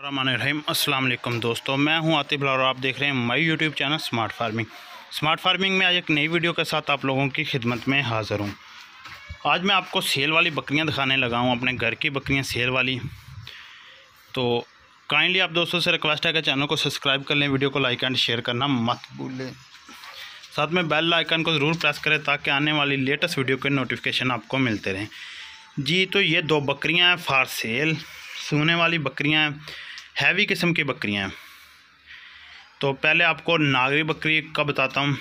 रहीम अस्सलाम वालेकुम दोस्तों, मैं हूं आतिफ और आप देख रहे हैं my YouTube channel smart farming में आज एक नई वीडियो के साथ आप लोगों की खिदमत में हाज़िर हूं। आज मैं आपको सेल वाली बकरियां दिखाने लगा हूं, अपने घर की बकरियां सेल वाली। तो काइंडली आप दोस्तों से रिक्वेस्ट है कि चैनल को सब्सक्राइब कर लें, वीडियो को लाइक एंड शेयर करना मत भूलें, साथ में बेल आइकन को ज़रूर प्रेस करें ताकि आने वाली लेटेस्ट वीडियो के नोटिफिकेशन आपको मिलते रहें। जी, तो ये दो बकरियाँ हैं फॉर सेल, सूने वाली बकरियाँ हैं, हैवी किस्म की बकरियां हैं। तो पहले आपको नागरी बकरी का बताता हूं।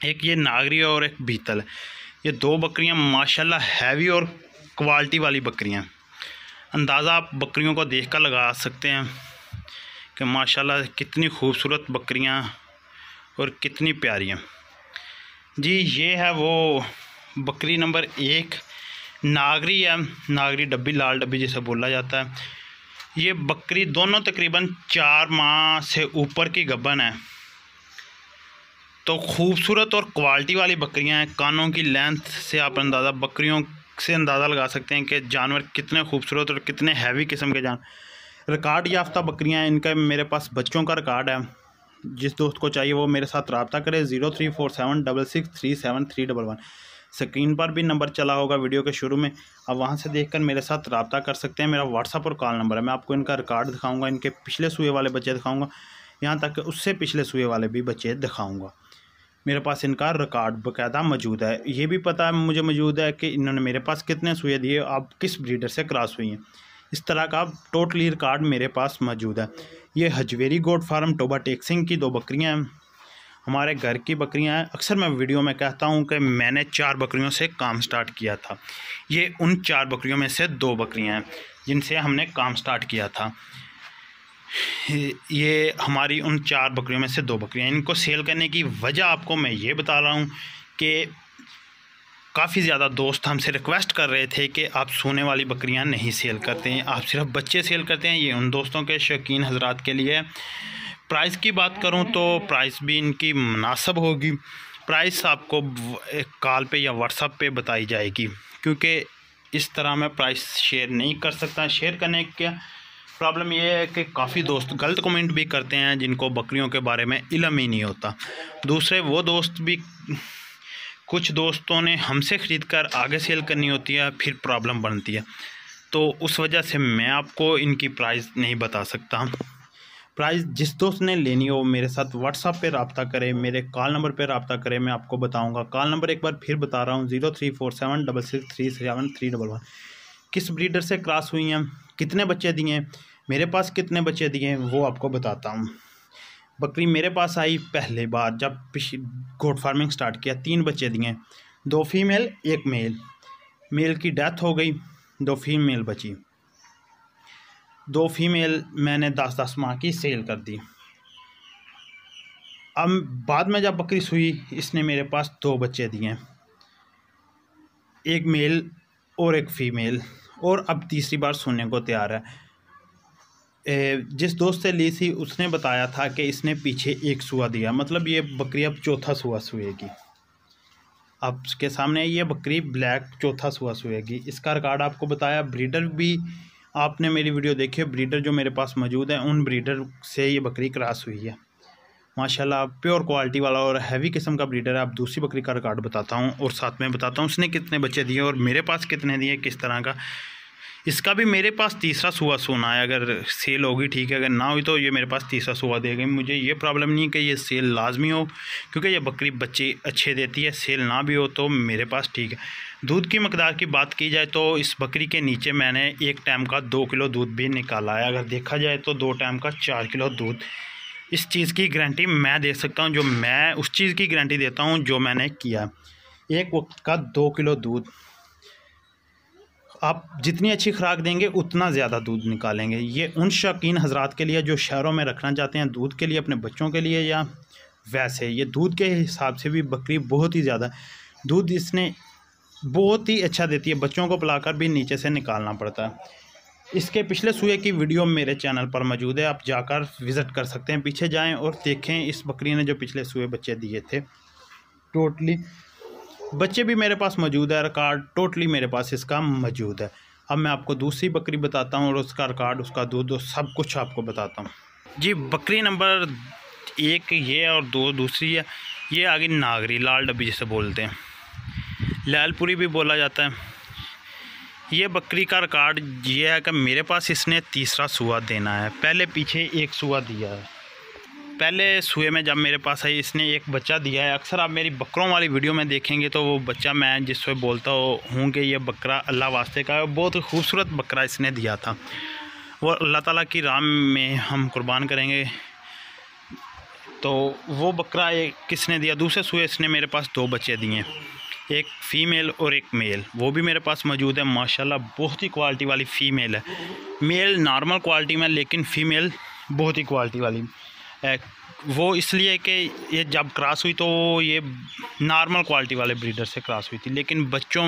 एक ये नागरी और एक बीतल। ये दो बकरियां माशाल्लाह हैवी और क्वालिटी वाली बकरियां। अंदाज़ा आप बकरियों को देखकर लगा सकते हैं कि माशाल्लाह कितनी खूबसूरत बकरियां और कितनी प्यारी हैं। जी, ये है वो बकरी नंबर 1 नागरी है, नागरी डब्बी, लाल डब्बी जिसे बोला जाता है। ये बकरी दोनों तकरीबन 4 माह से ऊपर की गब्बन है। तो खूबसूरत और क्वालिटी वाली बकरियां हैं। कानों की लेंथ से आप बकरियों से अंदाज़ा लगा सकते हैं कि जानवर कितने खूबसूरत और कितने हैवी किस्म के जानवर। रिकॉर्ड याफ्ता बकरियां हैं। इनका मेरे पास बच्चों का रिकॉर्ड है। जिस दोस्त को चाहिए वो मेरे साथ रब्ता करे। 0347666311। स्क्रीन पर भी नंबर चला होगा वीडियो के शुरू में, अब वहां से देखकर मेरे साथ रब्ता कर सकते हैं। मेरा व्हाट्सअप और कॉल नंबर है। मैं आपको इनका रिकॉर्ड दिखाऊंगा, इनके पिछले सूए वाले बच्चे दिखाऊंगा, यहाँ तक कि उससे पिछले सूए वाले भी बच्चे दिखाऊंगा। मेरे पास इनका रिकॉर्ड बाकायदा मौजूद है। ये भी पता है मुझे मौजूद है कि इन्होंने मेरे पास कितने सूए दिए, आप किस ब्रीडर से क्रॉस हुई हैं, इस तरह का टोटली रिकॉर्ड मेरे पास मौजूद है। ये हजवेरी गोट फार्म टोबा टेक्सिंग की दो बकरियाँ हैं, हमारे घर की बकरियां हैं। अक्सर मैं वीडियो में कहता हूं कि मैंने 4 बकरियों से काम स्टार्ट किया था। ये उन 4 बकरियों में से 2 बकरियां हैं जिनसे हमने काम स्टार्ट किया था। ये हमारी उन 4 बकरियों में से 2 बकरियां। इनको सेल करने की वजह आपको मैं ये बता रहा हूं कि काफ़ी ज़्यादा दोस्त हमसे रिक्वेस्ट कर रहे थे कि आप सोने वाली बकरियां नहीं सेल करते हैं, आप सिर्फ बच्चे सेल करते हैं। ये उन दोस्तों के शौकीन हजरात के लिए। प्राइस की बात करूं तो प्राइस भी इनकी मुनासिब होगी। प्राइस आपको एक कॉल पे या व्हाट्सएप पे बताई जाएगी, क्योंकि इस तरह मैं प्राइस शेयर नहीं कर सकता। शेयर करने का प्रॉब्लम ये है कि काफ़ी दोस्त गलत कमेंट भी करते हैं जिनको बकरियों के बारे में इल्म ही नहीं होता। दूसरे वो दोस्त भी, कुछ दोस्तों ने हमसे ख़रीद कर आगे सेल करनी होती है, फिर प्रॉब्लम बनती है। तो उस वजह से मैं आपको इनकी प्राइस नहीं बता सकता। प्राइस जिस दोस्त ने लेनी हो मेरे साथ व्हाट्सएप पे रब्ता करें, मेरे कॉल नंबर पे रब्ता करें, मैं आपको बताऊंगा। कॉल नंबर एक बार फिर बता रहा हूँ, 0347666311। किस ब्रीडर से क्रॉस हुई हैं, कितने बच्चे दिए हैं, मेरे पास कितने बच्चे दिए हैं, वो आपको बताता हूँ। बकरी मेरे पास आई पहले बार जब गोट फार्मिंग स्टार्ट किया, 3 बच्चे दिए, 2 फीमेल 1 मेल। मेल की डेथ हो गई, 2 फीमेल बची। 2 फीमेल मैंने 10-10 माह की सेल कर दी। अब बाद में जब बकरी सुई, इसने मेरे पास 2 बच्चे दिए, 1 मेल और 1 फीमेल, और अब तीसरी बार सोने को तैयार है। जिस दोस्त से ली थी उसने बताया था कि इसने पीछे 1 सुआ दिया, मतलब ये बकरी अब चौथा सुआ सुएगी। अब उसके सामने ये बकरी ब्लैक चौथा सुआ सुएगी। इसका रिकॉर्ड आपको बताया। ब्रीडर भी आपने मेरी वीडियो देखी है, ब्रीडर जो मेरे पास मौजूद है उन ब्रीडर से ये बकरी क्रॉस हुई है। माशाल्लाह प्योर क्वालिटी वाला और हैवी किस्म का ब्रीडर है। आप दूसरी बकरी का रिकॉर्ड बताता हूँ और साथ में बताता हूँ उसने कितने बच्चे दिए और मेरे पास कितने दिए, किस तरह का। इसका भी मेरे पास तीसरा सुआ सोना है। अगर सेल होगी ठीक है, अगर ना हुई तो ये मेरे पास तीसरा सुआ देगी। मुझे ये प्रॉब्लम नहीं कि ये सेल लाजमी हो, क्योंकि ये बकरी बच्चे अच्छे देती है। सेल ना भी हो तो मेरे पास ठीक है। दूध की मकदार की बात की जाए तो इस बकरी के नीचे मैंने एक टाइम का 2 किलो दूध भी निकाला है। अगर देखा जाए तो 2 टाइम का 4 किलो दूध। इस चीज़ की गारंटी मैं दे सकता हूँ, जो मैं उस चीज़ की गारंटी देता हूँ जो मैंने किया। एक वक्त का 2 किलो दूध। आप जितनी अच्छी खुराक देंगे उतना ज़्यादा दूध निकालेंगे। ये उन शौकीन हजरात के लिए जो शहरों में रखना चाहते हैं दूध के लिए, अपने बच्चों के लिए, या वैसे ये दूध के हिसाब से भी बकरी बहुत ही ज़्यादा दूध इसने बहुत ही अच्छा देती है। बच्चों को पिलाकर भी नीचे से निकालना पड़ता है। इसके पिछले सूए की वीडियो मेरे चैनल पर मौजूद है, आप जाकर विज़िट कर सकते हैं। पीछे जाएं और देखें इस बकरी ने जो पिछले सूए बच्चे दिए थे। टोटली बच्चे भी मेरे पास मौजूद है, रिकॉर्ड टोटली मेरे पास इसका मौजूद है। अब मैं आपको दूसरी बकरी बताता हूँ और उसका रिकॉर्ड, उसका दूध, सब कुछ आपको बताता हूँ जी। बकरी नंबर 1 ये और 2 दूसरी है। ये आगे नागरी, लाल डब्बी जिसे बोलते हैं, लालपुरी भी बोला जाता है। ये बकरी का रिकॉर्ड ये है कि मेरे पास इसने तीसरा सुआ देना है। पहले पीछे एक सुआ दिया है। पहले सुए में जब मेरे पास आई इसने एक बच्चा दिया है। अक्सर आप मेरी बकरों वाली वीडियो में देखेंगे तो वो बच्चा मैं जिससे बोलता हूँ कि ये बकरा अल्लाह वास्ते का है। बहुत खूबसूरत बकरा इसने दिया था, वो अल्लाह ताला की राह में हम कुर्बान करेंगे। तो वो बकरा किसने दिया, दूसरे सुए इसने मेरे पास 2 बच्चे दिए, एक फ़ीमेल और एक मेल। वो भी मेरे पास मौजूद है माशाल्लाह। बहुत ही क्वालिटी वाली फ़ीमेल है। मेल नॉर्मल क्वालिटी में, लेकिन फ़ीमेल बहुत ही क्वालिटी वाली। वो इसलिए कि ये जब क्रॉस हुई तो ये नॉर्मल क्वालिटी वाले ब्रीडर से क्रॉस हुई थी, लेकिन बच्चों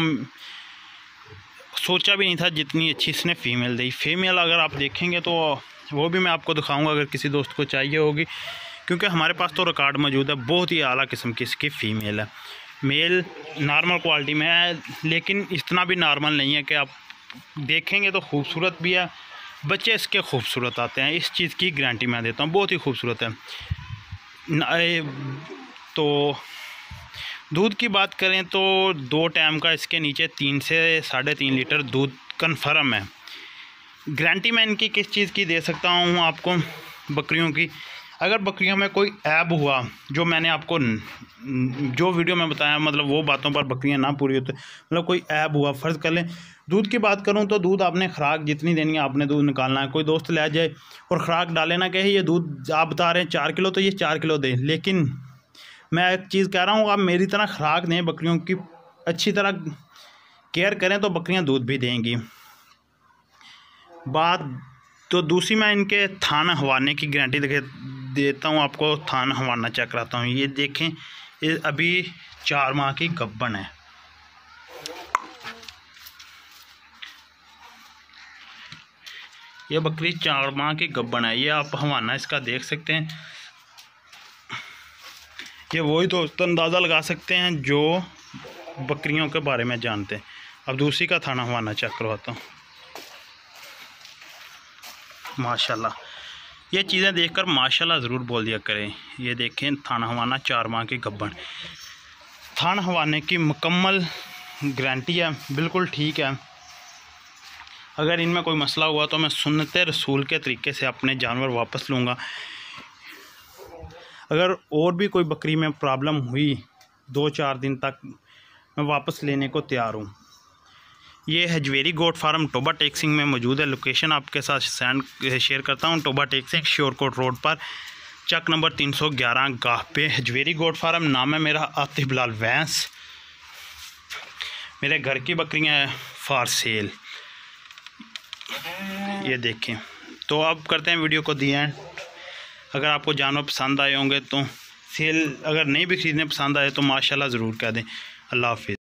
सोचा भी नहीं था जितनी अच्छी इसने फ़ीमेल दी। फ़ीमेल अगर आप देखेंगे तो वो भी मैं आपको दिखाऊंगा अगर किसी दोस्त को चाहिए होगी, क्योंकि हमारे पास तो रिकॉर्ड मौजूद है। बहुत ही आला किस्म की इसकी फ़ीमेल है। मेल नॉर्मल क्वालिटी में है, लेकिन इतना भी नॉर्मल नहीं है कि आप देखेंगे तो खूबसूरत भी है। बच्चे इसके खूबसूरत आते हैं, इस चीज़ की गारंटी मैं देता हूँ, बहुत ही खूबसूरत है। तो दूध की बात करें तो 2 टाइम का इसके नीचे 3 से 3.5 लीटर दूध कन्फर्म है। गारंटी मैं इनकी किस चीज़ की दे सकता हूँ आपको, बकरियों की। अगर बकरियों में कोई ऐब हुआ, जो मैंने आपको जो वीडियो में बताया, मतलब वो बातों पर बकरियां ना पूरी होती, मतलब कोई ऐब हुआ, फ़र्ज़ कर लें दूध की बात करूं तो दूध आपने ख़ुराक जितनी देनी है आपने दूध निकालना है। कोई दोस्त ले जाए और ख़ुराक डाले ना कहे ये दूध आप बता रहे हैं 4 किलो तो ये 4 किलो दें, लेकिन मैं एक चीज़ कह रहा हूँ, आप मेरी तरह ख़ुराक दें, बकरियों की अच्छी तरह केयर करें तो बकरियाँ दूध भी देंगी। बात तो दूसरी, मैं इनके थान हवाने की गारंटी देता हूँ आपको। थान हवाना चेक कराता हूँ। ये देखें, ये अभी 4 माह की गब्बन है। ये बकरी 4 माह की गब्बन है। ये आप हवाना इसका देख सकते हैं। ये वही दोस्त अंदाज़ा लगा सकते हैं जो बकरियों के बारे में जानते हैं। अब दूसरी का थाना हवाना चेक करवाता हूँ। माशाल्लाह, ये चीज़ें देखकर माशाल्लाह ज़रूर बोल दिया करें। ये देखें, थाना हवाना 4 माह की गब्बन। थान हवाने की मुकम्मल गारंटी है, बिल्कुल ठीक है। अगर इनमें कोई मसला हुआ तो मैं सुन्नते रसूल के तरीके से अपने जानवर वापस लूँगा। अगर और भी कोई बकरी में प्रॉब्लम हुई 2-4 दिन तक, मैं वापस लेने को तैयार हूँ। ये हजवेरी गोट फार्म टोबा टेक्सिंग में मौजूद है। लोकेशन आपके साथ शेयर करता हूँ। टोबा टेक्सिंग श्योरकोट रोड पर, चक नंबर 311 गाह पे हजवेरी गोट फार्म। नाम है मेरा आतिफ बिलाल वैंस। मेरे घर की बकरियाँ हैं फॉर सेल। ये देखें। तो अब करते हैं वीडियो को दी एंड। अगर आपको जानवर पसंद आए होंगे तो सेल, अगर नहीं भी ख़रीदने पसंद आए तो माशाल्लाह ज़रूर कह दें। अल्लाह हाफिज़।